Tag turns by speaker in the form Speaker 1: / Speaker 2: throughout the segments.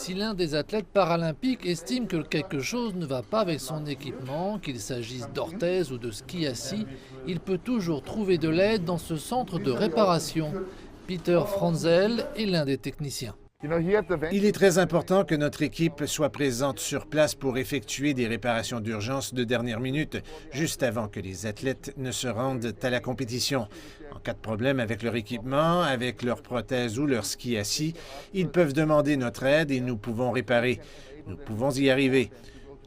Speaker 1: Si l'un des athlètes paralympiques estime que quelque chose ne va pas avec son équipement, qu'il s'agisse d'orthèse ou de ski assis, il peut toujours trouver de l'aide dans ce centre de réparation. Peter Franzel est l'un des techniciens.
Speaker 2: Il est très important que notre équipe soit présente sur place pour effectuer des réparations d'urgence de dernière minute, juste avant que les athlètes ne se rendent à la compétition. En cas de problème avec leur équipement, avec leur prothèse ou leur ski assis, ils peuvent demander notre aide et nous pouvons réparer. Nous pouvons y arriver.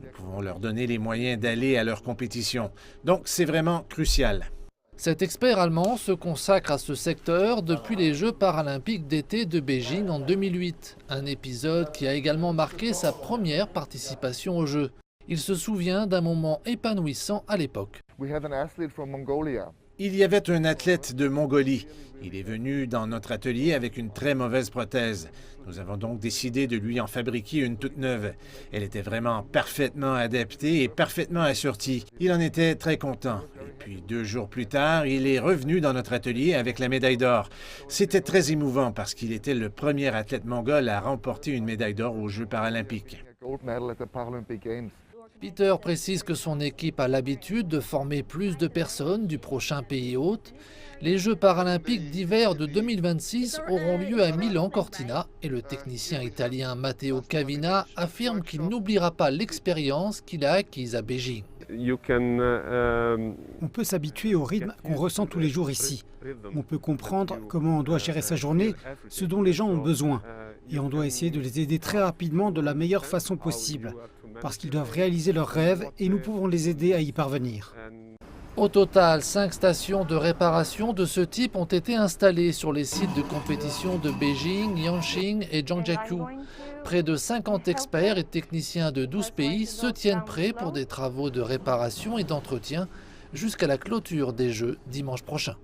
Speaker 2: Nous pouvons leur donner les moyens d'aller à leur compétition. Donc, c'est vraiment crucial.
Speaker 1: Cet expert allemand se consacre à ce secteur depuis les Jeux paralympiques d'été de Beijing en 2008, un épisode qui a également marqué sa première participation aux Jeux. Il se souvient d'un moment épanouissant à l'époque.
Speaker 2: Il y avait un athlète de Mongolie. Il est venu dans notre atelier avec une très mauvaise prothèse. Nous avons donc décidé de lui en fabriquer une toute neuve. Elle était vraiment parfaitement adaptée et parfaitement assortie. Il en était très content. Et puis 2 jours plus tard, il est revenu dans notre atelier avec la médaille d'or. C'était très émouvant parce qu'il était le premier athlète mongol à remporter une médaille d'or aux Jeux paralympiques.
Speaker 1: Peter précise que son équipe a l'habitude de former plus de personnes du prochain pays hôte. Les Jeux paralympiques d'hiver de 2026 auront lieu à Milan-Cortina et le technicien italien Matteo Cavina affirme qu'il n'oubliera pas l'expérience qu'il a acquise à Beijing.
Speaker 3: On peut s'habituer au rythme qu'on ressent tous les jours ici. On peut comprendre comment on doit gérer sa journée, ce dont les gens ont besoin. Et on doit essayer de les aider très rapidement de la meilleure façon possible, parce qu'ils doivent réaliser leurs rêves et nous pouvons les aider à y parvenir.
Speaker 1: Au total, 5 stations de réparation de ce type ont été installées sur les sites de compétition de Beijing, Yanqing et Zhangjiakou. Près de 50 experts et techniciens de 12 pays se tiennent prêts pour des travaux de réparation et d'entretien jusqu'à la clôture des Jeux dimanche prochain.